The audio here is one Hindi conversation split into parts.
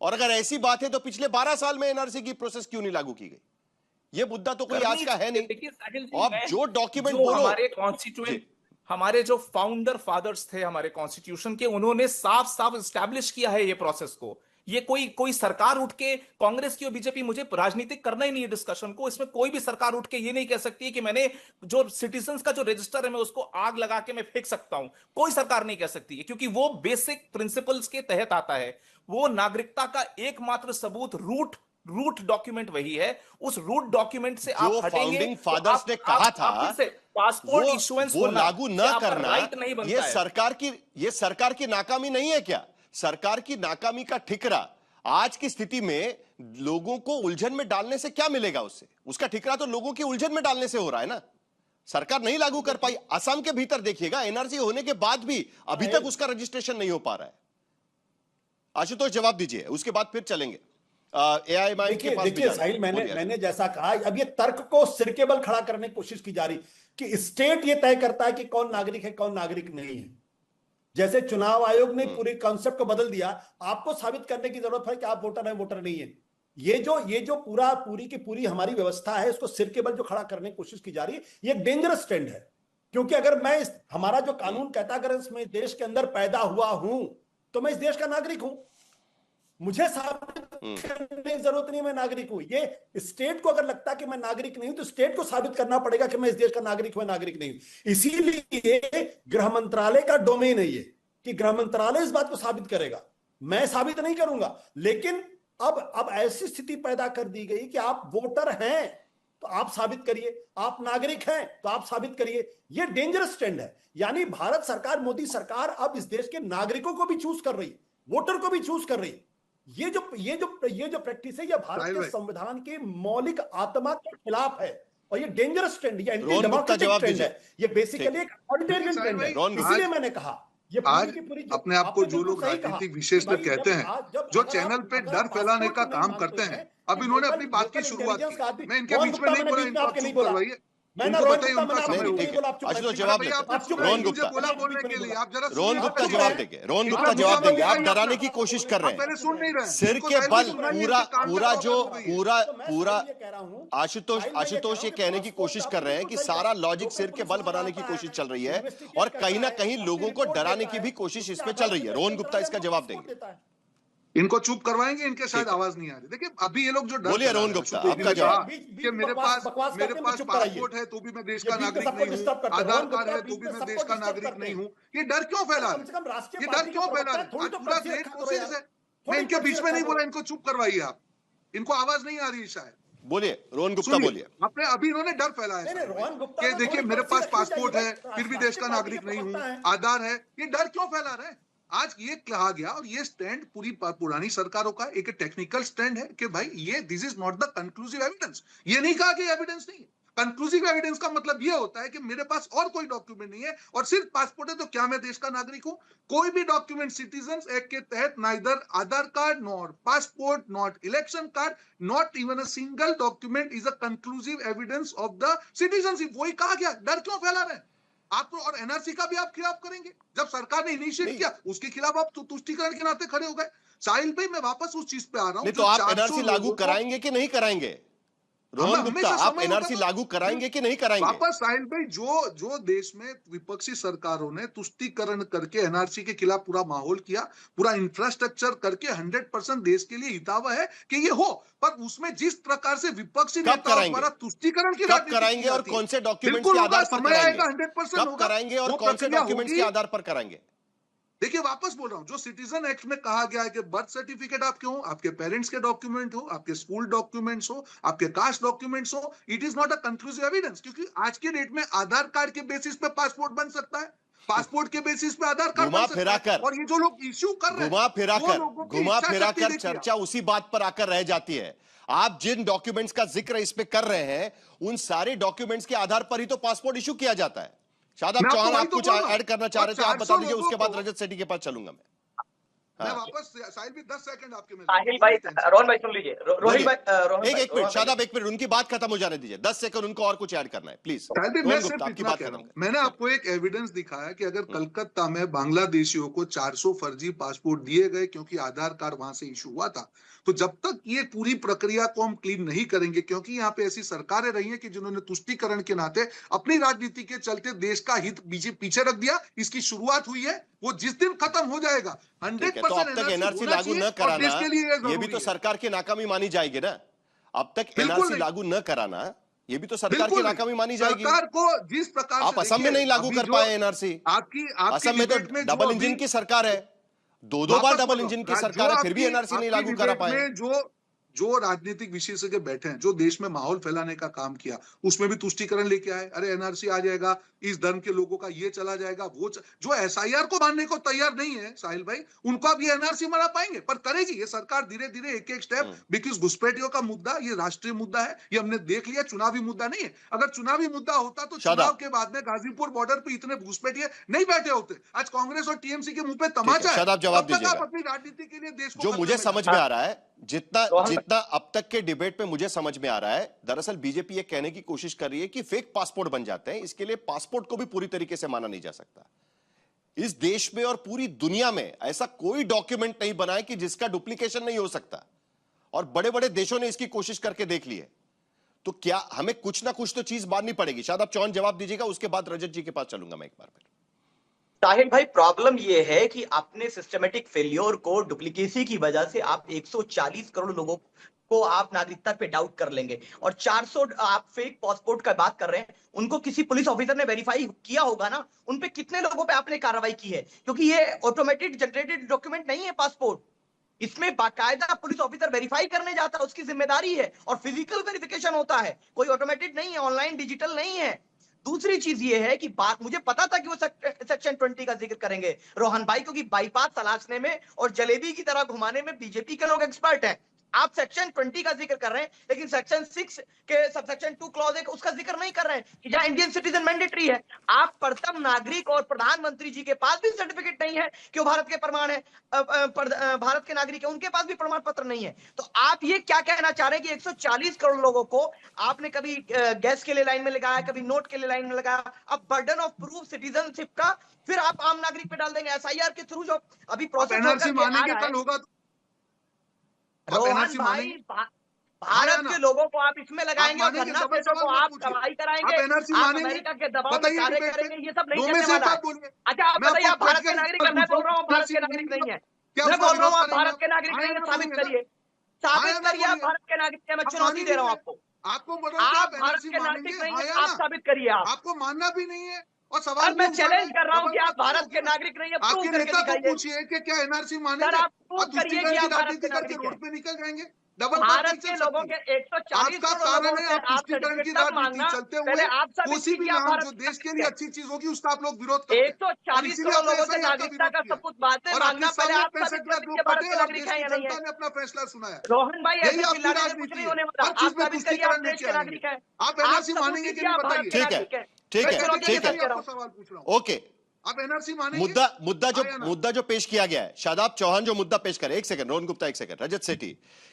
और अगर ऐसी बात है तो पिछले 12 साल में एनआरसी की प्रोसेस क्यों नहीं लागू की गई? ये मुद्दा तो कोई आज का है नहीं। देखिए साहिल जी, आप जो डॉक्यूमेंट जो बोलो, हमारे कॉन्स्टिट्यूएंट, हमारे जो फाउंडर फादर्स थे हमारे कॉन्स्टिट्यूशन के, उन्होंने साफ साफ एस्टैब्लिश किया है ये प्रोसेस को। ये कोई कोई सरकार उठ के, कांग्रेस की और बीजेपी, मुझे राजनीतिक करना ही नहीं है डिस्कशन को, इसमें कोई भी सरकार उठ के ये नहीं कह सकती है कि मैंने जो सिटीजन्स का जो रजिस्टर है मैं उसको आग लगा के मैं फेंक सकता हूं। कोई सरकार नहीं कह सकती है, क्योंकि वो बेसिक प्रिंसिपल्स के तहत आता है। वो नागरिकता का एकमात्र सबूत, रूट रूट डॉक्यूमेंट वही है। उस रूट डॉक्यूमेंट से आप जो हटेंगे फाउंडिंग तो फादर्स ने कहा था फिर से पासपोर्ट इशुएंस वो लागू न करना, राइट नहीं बनता ये सरकार की नाकामी नहीं है क्या? सरकार की नाकामी का ठिकरा आज की स्थिति में लोगों को उलझन में डालने से क्या मिलेगा? उससे उसका ठिकरा तो लोगों की उलझन में डालने से हो रहा है ना। सरकार नहीं लागू कर पाई। असम के भीतर देखिएगा, एनआरसी होने के बाद भी अभी तक उसका रजिस्ट्रेशन नहीं हो पा रहा है। आशुतोष जवाब दीजिए, उसके बाद फिर चलेंगे एआईएमआईएम के पास। देखिए साहिल, मैंने जैसा कहा, अब ये तर्क को सिरकेबल खड़ा करने की कोशिश की जा रही कि स्टेट ये तय करता है कि कौन नागरिक है कौन नागरिक नहीं है। जैसे चुनाव आयोग ने पूरे कॉन्सेप्ट को बदल दिया, आपको साबित करने की जरूरत है कि आप वोटर है वोटर नहीं है। ये जो पूरी की पूरी हमारी व्यवस्था है, उसको सिरकेबल जो खड़ा करने की कोशिश की जा रही है, ये डेंजरस ट्रेंड है। क्योंकि अगर मैं हमारा जो कानून कहता है, अगर इसमें देश के अंदर पैदा हुआ हूं तो मैं इस देश का नागरिक हूं, मुझे साबित करने की जरूरत नहीं मैं नागरिक हूं। ये स्टेट को अगर लगता है कि मैं नागरिक नहीं हूं तो स्टेट को साबित करना पड़ेगा कि मैं इस देश का नागरिक हूं, नागरिक नहीं हूं। इसीलिए गृह मंत्रालय का डोमेन है ये, कि गृह मंत्रालय इस बात को साबित करेगा, मैं साबित नहीं करूंगा। लेकिन अब ऐसी स्थिति पैदा कर दी गई कि आप वोटर हैं तो आप साबित करिए, आप नागरिक हैं तो आप साबित करिए। ये डेंजरस ट्रेंड है। यानी भारत सरकार, मोदी सरकार अब इस देश के नागरिकों को भी चूज कर रही है, वोटर को भी चूज कर रही है। ये जो प्रैक्टिस है, ये भारत के संविधान के मौलिक आत्मा के खिलाफ है, और ये डेंजरस ट्रेंड, ये एंटी डेमोक्रेटिक ट्रेंड है, ये बेसिकली एक अथॉरिटेरियन ट्रेंड है। इसीलिए मैंने कहा ये आज अपने आप को जो लोग राजनीतिक विशेषज्ञ कहते हैं, जो चैनल पे डर फैलाने का काम करते हैं, अब इन्होंने अपनी बात की शुरुआत की। मैं इनके बीच में नहीं बोला, इनको आप चुप करवाइए। उनको बताइए उनका समय हो गया। आशुतोष जवाब देंगे, रोहन गुप्ता बोला बोलने के लिए, आप जरा रोहन गुप्ता जवाब देंगे, रोहन गुप्ता जवाब देंगे। आप डराने की कोशिश कर रहे पहले सुन नहीं हैं, रहे, सिर के बल पूरा आशुतोष ये कहने की कोशिश कर रहे हैं कि सारा लॉजिक सिर के बल बनाने की कोशिश चल रही है, और कहीं ना कहीं लोगों को डराने की भी कोशिश इसमें चल रही है। रोहन गुप्ता इसका जवाब देंगे। इनको चुप करवाएंगे, इनके शायद आवाज नहीं आ रही। देखिए अभी ये लोग जो बोलिए रोहन गुप्ता, आपका जवाब। कि मेरे पास पासपोर्ट है तो भी मैं देश का नागरिक नहीं हूँ, आधार कार्ड है तो भी मैं देश का नागरिक नहीं हूँ। ये डर क्यों फैला रहे? ये डर क्यों फैला रहे? आज पूरा देश कोशिश है। मैं इनके बीच में नहीं बोला, इनको चुप करवाइए आप, इनको आवाज नहीं आ रही शायद। बोलिए रोहन गुप्ता, बोलिए। आपने अभी इन्होंने डर फैलाया कि देखिए मेरे पास पासपोर्ट है फिर भी देश का नागरिक नहीं हूँ, आधार है। ये डर क्यों फैला रहे? आज ये कहा गया, और ये स्टैंड पूरी पुरानी सरकारों का एक टेक्निकल स्टैंड है कि भाई ये this is not the conclusive evidence. ये नहीं कहा कि एविडेंस नहीं है। कंक्लूसिव एविडेंस का मतलब ये होता है कि मेरे पास और कोई डॉक्यूमेंट नहीं है और सिर्फ पासपोर्ट है, तो क्या मैं देश का नागरिक हूं? कोई भी डॉक्यूमेंट सिटीजंस एक्ट के तहत, neither Aadhaar card not passport not election card not even a single document is a conclusive evidence of the citizenship. वही कहा गया। डर क्यों फैला रहे हैं आप? तो और एनआरसी का भी आप खिलाफ करेंगे। जब सरकार ने इनिशिएट किया उसके खिलाफ आप तुष्टिकरण के नाते खड़े हो गए। साहिल भाई, मैं वापस उस चीज पे आ रहा हूं। नहीं तो आप एनआरसी लागू कराएंगे कि नहीं कराएंगे? रोहन गुप्ता, आप एनआरसी लागू कराएंगे कि नहीं कराएंगे? वापस साहिल भाई, जो देश में विपक्षी सरकारों ने तुष्टिकरण करके एनआरसी के खिलाफ पूरा माहौल किया, पूरा इंफ्रास्ट्रक्चर करके 100% देश के लिए हितावह है कि ये हो, पर उसमें जिस प्रकार से विपक्षी नेताओं द्वारा तुष्टिकरण की राजनीति कराएंगे और कौन से डॉक्यूमेंट्स के आधार पर कराएंगे? 100% कराएंगे और कौन से डॉक्यूमेंट्स के आधार पर कराएंगे? देखिए वापस बोल रहा हूं, जो सिटीजन एक्ट में कहा गया है कि बर्थ सर्टिफिकेट आपके हो, आपके पेरेंट्स के डॉक्यूमेंट हो, आपके स्कूल डॉक्यूमेंट्स हो, आपके कास्ट डॉक्यूमेंट्स हो, it is not a conclusive evidence. क्योंकि आज के डेट में आधार कार्ड के बेसिस पे पासपोर्ट बन सकता है, पासपोर्ट के बेसिस पे आधार कार्ड बन सकता है। और ये जो लोग इश्यू कर रहे हैं, घुमा फिराकर चर्चा उसी बात पर आकर रह जाती है। आप जिन डॉक्यूमेंट्स का जिक्र इस पे कर रहे हैं, उन सारे डॉक्यूमेंट्स के आधार पर ही तो पासपोर्ट इश्यू किया जाता है। शादाब चौहान, आप कुछ ऐड करना चाह रहे थे, आप बता दीजिए, उसके बाद रजत सेठी के पास चलूंगा मैं। मैं हाँ। वापस साहिल भी 10 सेकंड आपके में साहिल भाई, रोहन भाई सुन लीजिए, रोहित भाई, रोहन एक भाई, एक मिनट शादाब, एक मिनट, उनकी बात खत्म हो जाने दीजिए, 10 सेकंड उनको और कुछ ऐड करना है प्लीज। साहिल भाई, मैं रोहन सिर्फ गुप्ता, आपकी इतना बात कह खत्म रहा हूं, करें। मैंने आपको एक एविडेंस दिखाया कि अगर कलकत्ता में बांग्लादेशियों को 400 फर्जी पासपोर्ट दिए गए क्योंकि आधार कार्ड वहां से इशू हुआ था, तो जब तक ये पूरी प्रक्रिया को हम क्लीन नहीं करेंगे, क्योंकि यहाँ पे ऐसी सरकारें रही हैं कि जिन्होंने तुष्टीकरण के नाते अपनी राजनीति के चलते देश का हित पीछे रख दिया। इसकी शुरुआत हुई है, वो जिस दिन खत्म हो जाएगा ठीक है, तो अब तक 100% एनआरसी लागू न कराना, देश के लिए ये भी तो सरकार की नाकामी मानी जाएगी ना। अब तक बिल्कुल एनआरसी नहीं। लागू न कराना, ये भी तो सरकार की बिल्कुल नाकामी मानी जाएगी। सरकार को जिस प्रकार आप से असम में नहीं लागू अभी कर जो पाए एनआरसी। आपकी असम में तो डिबेट में डबल जो इंजन अभी की सरकार है, दो बार वापस डबल बोलो, इंजन की जो सरकार है, फिर भी आपकी- एनआरसी नहीं आपकी लागू करा डिबेट पाए। में जो राजनीतिक विशेषज्ञ बैठे हैं, जो देश में माहौल फैलाने का काम किया, उसमें भी तुष्टीकरण लेके आए। अरे एनआरसी आ जाएगा, इस धर्म के लोगों का ये चला जाएगा, जो एसआईआर को मानने को तैयार नहीं है साहिल भाई, उनको अब ये एनआरसी मना पाएंगे, पर करेगी ये सरकार धीरे धीरे एक एक स्टेप। बिकॉज घुसपैठियों का मुद्दा ये राष्ट्रीय मुद्दा है, ये हमने देख लिया, चुनावी मुद्दा नहीं है। अगर चुनावी मुद्दा होता तो शादाब। चुनाव के बाद में गाजीपुर बॉर्डर पे इतने घुसपैठिए नहीं बैठे होते। आज कांग्रेस और टीएमसी के मुंह पे तमाचा है। शादाब, जवाब तब तक दीजिएगा। आप अपनी राजनीति के लिए देश को जो खतरे मुझे में समझ में आ रहा है, जितना रोहन- जितना अब तक के डिबेट में मुझे समझ में आ रहा है, दरअसल बीजेपी ये कहने की कोशिश कर रही है कि फेक पासपोर्ट बन जाते हैं, इसके लिए पासपोर्ट को भी पूरी तरीके से माना नहीं जा सकता। इस देश में और पूरी दुनिया में ऐसा कोई डॉक्यूमेंट नहीं बना है कि जिसका डुप्लीकेशन नहीं हो सकता, और बड़े बड़े देशों ने इसकी कोशिश करके देख ली है। तो क्या हमें कुछ ना कुछ तो चीज माननी पड़ेगी? शायद आप चौहान जवाब दीजिएगा, उसके बाद रजत जी के पास चलूंगा मैं एक बार फिर। साहिल भाई, प्रॉब्लम ये है कि अपने सिस्टमेटिक फेलियर को, डुप्लीकेसी की वजह से आप 140 करोड़ लोगों को आप नागरिकता पे डाउट कर लेंगे, और 400 आप फेक पासपोर्ट का बात कर रहे हैं, उनको किसी पुलिस ऑफिसर ने वेरीफाई किया होगा ना, उन पे कितने लोगों पे आपने कार्रवाई की है? क्योंकि ये ऑटोमेटेड जनरेटेड डॉक्यूमेंट नहीं है पासपोर्ट, इसमें बाकायदा पुलिस ऑफिसर वेरीफाई करने जाता है, उसकी जिम्मेदारी है, और फिजिकल वेरिफिकेशन होता है, कोई ऑटोमेटेड नहीं है, ऑनलाइन डिजिटल नहीं है। दूसरी चीज ये है कि बात मुझे पता था कि वो सेक्शन 20 का जिक्र करेंगे रोहन भाई, क्योंकि बाईपास तलाशने में और जलेबी की तरह घुमाने में बीजेपी के लोग एक्सपर्ट हैं। आप सेक्शन 20 का जिक्र कर रहे हैं, लेकिन सेक्शन 6 के सबसेक्शन 2 क्लॉज 1 उसका जिक्र नहीं कर रहे हैं कि जहां इंडियन सिटीजन मैंडेटरी है। आप प्रथम नागरिक और प्रधानमंत्री जी के पास भी सर्टिफिकेट नहीं है कि वो भारत के प्रमाण है, भारत के नागरिक है, उनके पास भी प्रमाण पत्र नहीं है। तो आप ये क्या कहना चाह रहे हैं कि 140 करोड़ लोगों को आपने कभी गैस के लिए लाइन में लगाया, कभी नोट के लिए लाइन में लगाया, अब बर्डन ऑफ प्रूफ सिटीजनशिप का फिर आप आम नागरिक पे डाल देंगे। एसआईआर के थ्रू जो अभी प्रोसेस एनआरसी मानेंगे कल होगा तो रोहन भाई, भारत के लोगों को आप इसमें लगाएंगे और धरना पेशों को आप दवाई कराएंगे, आप अमेरिका के दबाव में कार्य करेंगे, ये सब नहीं चलने वाला है। अच्छा आप बताइए, आप भारत के नागरिक है? मैं बोल रहा हूँ भारत के नागरिक नहीं है, मैं बोल रहा हूँ आप भारत के नागरिक नहीं है, साबित करिए, साबित करिए आप भारत के नागरिक है। मैं चुनौती दे रहा हूँ आपको, आप भारत के नागरिक नहीं है, आप साबित करिए। आपको मानना भी नहीं है, और सर सवाल मैं चैलेंज कर रहा हूँ कि आप भारत के नागरिक नहीं है, प्रूव आपके करके नेता को दिखाइए। पूछिए कि क्या एनआरसी सर मानेंगे आप प्रूव और करिए कि तुष्टीकरण की आप भारत राजनीति के करके नागरिक रोड हैं। पे निकल जाएंगे। डबल भारत के लोगों के 140 आपका करोड़ कारण लोगों है से आप आप तुष्टीकरण की सर्टिफिकेट तब राजनीति मांगना, चलते पहले हुए आप साबित कोसी भी कीजिए आप नाम भारत जो के देश के नागरिक लिए हैं। अच्छी चीज होगी उसका आप लोग विरोध करते हैं। 140 इसीलिए करोड़ आपने लोगों से SIR का नागरिकता विरोध का किया। सबूत बाद में और मांगना, आपके पहले सामने आप साबित 65 लाख करिए लोग भारत कटे के और नागरिक देश हैं की या नहीं है। जनता ने अपना फैसला सुनाया। रोहन भाई यही ऐसे आपकी चिल्लाने से कुछ राजनीति नहीं है। होने वाला, हर चीज आप में साबित करिए आप तुष्टीकरण देश के लेके नागरिक हैं, आप एनआरसी सबूत मानेंगे कि दीजिए नहीं आप भारत बताइए। के ठीक है, नागरिक हैं। ठीक मैं है, चुनौती ठीक के है, साथ कह रहा हूं। सवाल पूछ रहा हूँ, ओके। आप एनआरसी मानेंगे? मुद्दा जो पेश किया गया है, शादाब चौहान जो मुद्दा पेश करे, एक सेकंड रोहन गुप्ता, एक सेकंड रजत सेठी,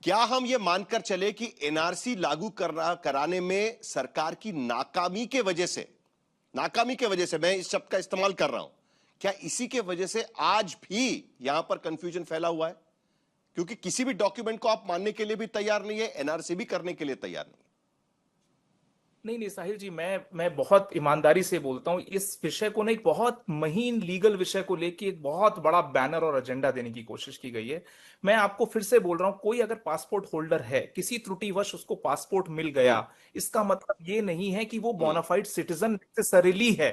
क्या हम ये मानकर चले कि एनआरसी लागू कराने में सरकार की नाकामी के वजह से मैं इस शब्द का इस्तेमाल कर रहा हूं, क्या इसी के वजह से आज भी यहां पर कंफ्यूजन फैला हुआ है? क्योंकि किसी भी डॉक्यूमेंट को आप मानने के लिए भी तैयार नहीं है, एनआरसी भी करने के लिए तैयार नहीं है। नहीं साहिल जी, मैं बहुत ईमानदारी से बोलता हूं, इस विषय को ना एक बहुत महीन लीगल विषय को लेके एक बहुत बड़ा बैनर और एजेंडा देने की कोशिश की गई है। मैं आपको फिर से बोल रहा हूं, कोई अगर पासपोर्ट होल्डर है, किसी त्रुटिवश उसको पासपोर्ट मिल गया, इसका मतलब ये नहीं है कि वो बोनाफाइड सिटीजन नेसेसरीली है।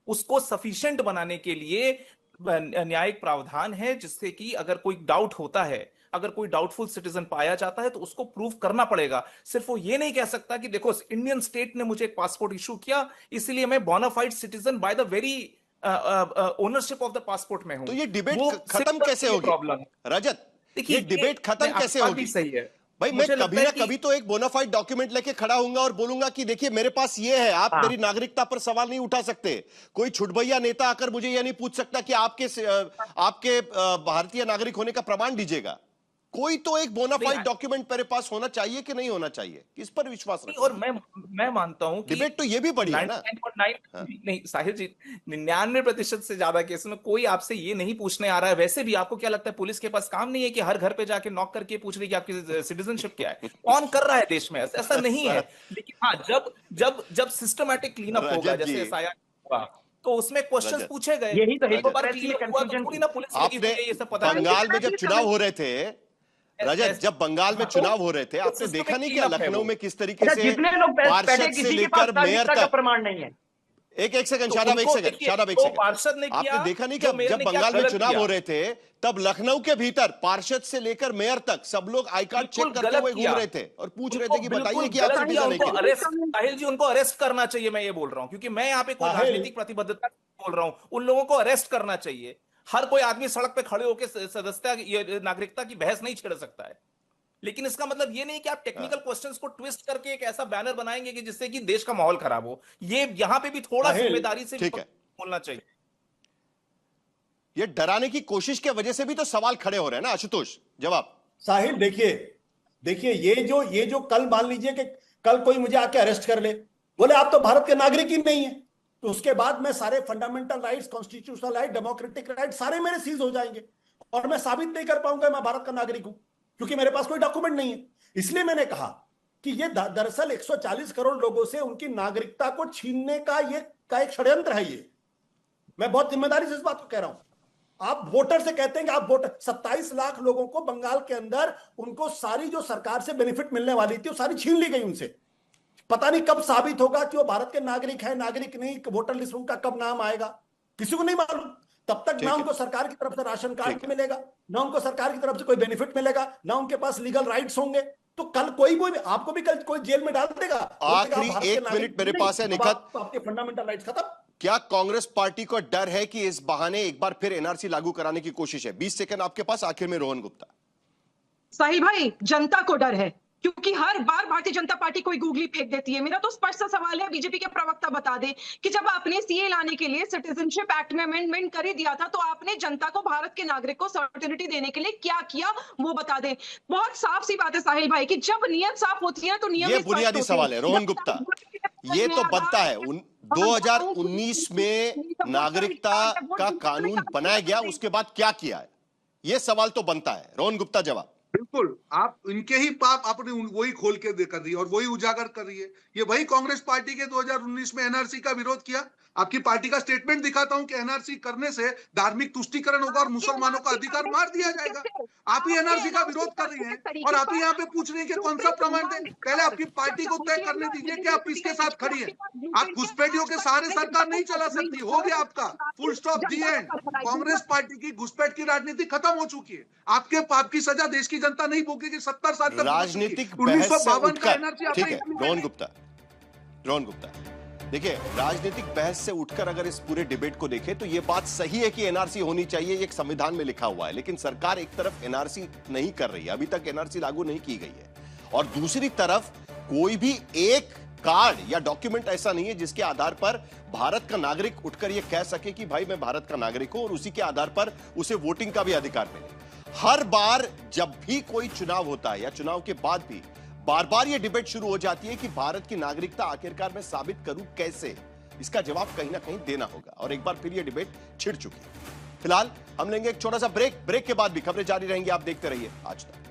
उसको सफिशिएंट बनाने के लिए न्यायिक प्रावधान है, जिससे कि अगर कोई डाउट होता है, अगर कोई डाउटफुल सिटीजन पाया जाता है तो उसको प्रूव करना पड़ेगा। सिर्फ वो ये नहीं कह सकता कि देखो इंडियन स्टेट ने मुझे एक पासपोर्ट इशू किया, इसलिए मैं bona fide citizen by the very ownership of the passport में हूं। तो ये डिबेट खत्म कैसे होगी प्रॉब्लम रजत? ये डिबेट खत्म कैसे होगी? सही है, भाई मैं मुझे लगता कभी है ना कि- कभी तो एक बोनाफाइड डॉक्यूमेंट लेके खड़ा होऊंगा और बोलूंगा कि देखिए मेरे पास ये है, आप हाँ। मेरी नागरिकता पर सवाल नहीं उठा सकते। कोई छुटभैया नेता आकर मुझे यह नहीं पूछ सकता कि आपके भारतीय नागरिक होने का प्रमाण दीजिएगा। कोई तो एक बोनाफाइड नहीं, डॉक्यूमेंट मेरे पास होना चाहिए कि नहीं होना चाहिए, किस पर विश्वास नहीं, रखें? और मैं मानता हूं कि डिबेट तो ये भी बड़ी है ना। 99.9 नहीं साहिल जी, 99% से ज्यादा केस में कोई आपसे ये नहीं पूछने आ रहा है। वैसे भी आपको क्या लगता है पुलिस के पास काम नहीं है कि हर घर पे जाके नॉक करके पूछ रही कि आपकी सिटीजनशिप क्या है? कौन कर रहा है देश में? ऐसा नहीं है। लेकिन हाँ, जब जब जब सिस्टमैटिक क्लीन अप होगा, रजत जी। जैसे एसआईआर हुआ, तो उसमें क्वेश्चंस रजत। पूछे गए। यही तो एक बार hypocrisy क्लियर है, हुआ तो confusion थोड़ी थी। ना पुलिस लगी आपने हुई है ये सब पता नहीं। बंगाल में जब चुनाव हो रहे थे, रजत, ऐसे- जब बंगाल में हाँ, चुनाव हो रहे थे, तो आपने system देखा में नहीं clean क्या up है लखनऊ वो। में किस तरीके अच्छा, से जितने लोग बैठे पार्षद से किसी के पास लेकर मेयर नागरिकता का तक। प्रमाण नहीं है। एक सेकंड तो शादाब, एक उनको सेकंड देखिए, शादाब, एक जो सेकंड। पार्षद ने किया, आपने देखा नहीं जो कि मेयर जब ने क्या बंगाल में गलत चुनाव किया। हो रहे थे, तब लखनऊ के भीतर पार्षद से लेकर मेयर तक सब लोग आई कार्ड चेक बिल्कुल करते गलत हुए घूम किया। रहे थे और पूछ रहे उनको थे कि बिल्कुल बताइए कि गलत आप किया, सिटीजन है उनको कि नहीं। अरेस्ट, साहिल जी उनको अरेस्ट करना चाहिए। मैं ये बोल रहा हूं क्योंकि मैं यहाँ पे कोई साहिल। राजनीतिक प्रतिबद्धता बोल रहा हूं। उन लोगों को अरेस्ट करना चाहिए। हर कोई आदमी सड़क पे खड़े होकर सदस्यता ये नागरिकता की बहस नहीं छेड़ सकता है। लेकिन इसका मतलब ये नहीं कि आप टेक्निकल क्वेश्चंस को ट्विस्ट करके एक ऐसा बैनर बनाएंगे कि जिससे कि देश का माहौल खराब हो। ये यहां पे भी थोड़ा साहिल, जिम्मेदारी से ठीक है। बोलना चाहिए। ये डराने की कोशिश की वजह से भी तो सवाल खड़े हो रहे हैं ना। आशुतोष, जवाब। साहिल देखिए, देखिए ये जो कल मान लीजिए कि कल कोई मुझे आके अरेस्ट कर ले, बोले आप तो भारत के नागरिक ही नहीं है, तो उसके बाद मैं सारे fundamental rights, constitutional right, democratic right सारे मेरे सीज हो जाएंगे और मैं साबित नहीं कर पाऊंगा मैं भारत का नागरिक हूं क्योंकि मेरे पास कोई डॉक्यूमेंट नहीं है। इसलिए मैंने कहा कि ये दरअसल 140 करोड़ लोगों से उनकी नागरिकता को छीनने का एक षड्यंत्र है। ये मैं बहुत जिम्मेदारी से इस बात को कह रहा हूं। आप वोटर से कहते हैं कि आप वोटर, 27 लाख लोगों को बंगाल के अंदर उनको सारी जो सरकार से बेनिफिट मिलने वाली थी वो सारी छीन ली गई उनसे। पता नहीं कब साबित होगा कि वो भारत के नागरिक है, नागरिक नहीं, वोटर लिस्ट में उनका कब नाम आएगा, किसी को नहीं मालूम। तब तक ना उनको सरकार की तरफ से राशन कार्ड मिलेगा, ना उनको सरकार की तरफ से कोई बेनिफिट मिलेगा, ना उनके पास लीगल राइट्स होंगे। तो कल कोई आपको भी कल कोई जेल में डाल देगा। आखिरी 1 मिनट मेरे पास है निखत। आपके फंडामेंटल राइट्स खत्म। क्या कांग्रेस पार्टी को डर है कि इस बहाने एक बार फिर एनआरसी लागू कराने की कोशिश है? 20 सेकंड आपके पास, आखिर में रोहन गुप्ता। साहिल भाई, जनता को डर है क्योंकि हर बार भारतीय जनता पार्टी कोई गूगली फेंक देती है। मेरा तो स्पष्ट सा सवाल है, बीजेपी के प्रवक्ता बता दे कि जब आपने सीए लाने के लिए सिटीजनशिप एक्ट में अमेंडमेंट कर ही दिया था तो आपने जनता को, भारत के नागरिक को सर्टिनिटी देने के लिए क्या किया वो बता दे। बहुत साफ सी बात है साहिल भाई कि जब नियत साफ होती है तो नियम ये बुनियादी सवाल है रोहन गुप्ता। ये तो बनता है 2019 में नागरिकता का कानून बनाया गया, उसके बाद क्या किया है, ये सवाल तो बनता है। रोहन गुप्ता, जवाब। बिल्कुल, आप इनके ही पाप आपने वही खोल के कर रही है और वही उजागर कर रही है। ये वही कांग्रेस पार्टी के 2019 में एनआरसी का विरोध किया। आपकी पार्टी का स्टेटमेंट दिखाता हूं कि एनआरसी करने से धार्मिक तुष्टीकरण होगा और मुसलमानों का अधिकार मार दिया जाएगा। आप ही एनआरसी का विरोध कर रही हैं और आप ही यहाँ पे पूछ रही हैं कि कौन सा प्रमाण दें। पहले आपकी पार्टी को तय करने दीजिए कि आप किसके साथ खड़ी हैं। आप घुसपैठियों के सहारे सरकार नहीं चला सकती। हो गया आपका, full stop, the and. Congress party की घुसपैठ की राजनीति खत्म हो चुकी है। आपके पाप की सजा देश की जनता नहीं भोगेगी। 70 साल तक राजनीतिक बहस से 1952 का उठकर, एनआरसी ठीक है रोहन गुप्ता, रोहन गुप्ता, देखिए राजनीतिक बहस से उठकर अगर इस पूरे डिबेट को देखें तो यह बात सही है कि एनआरसी होनी चाहिए, एक संविधान में लिखा हुआ है। लेकिन सरकार एक तरफ एनआरसी नहीं कर रही है, अभी तक एनआरसी लागू नहीं की गई है, और दूसरी तरफ कोई भी एक कार्ड या डॉक्यूमेंट ऐसा नहीं है जिसके आधार पर भारत का नागरिक उठकर यह कह सके कि भाई मैं भारत का नागरिक हूं और उसी के आधार पर उसे वोटिंग का भी अधिकार मिले। हर बार जब भी कोई चुनाव होता है या चुनाव के बाद भी बार बार यह डिबेट शुरू हो जाती है कि भारत की नागरिकता आखिरकार मैं साबित करूं कैसे। इसका जवाब कहीं ना कहीं देना होगा और एक बार फिर यह डिबेट छिड़ चुकी है। फिलहाल हम लेंगे एक छोटा सा ब्रेक के बाद भी खबरें जारी रहेंगी। आप देखते रहिए आज तक।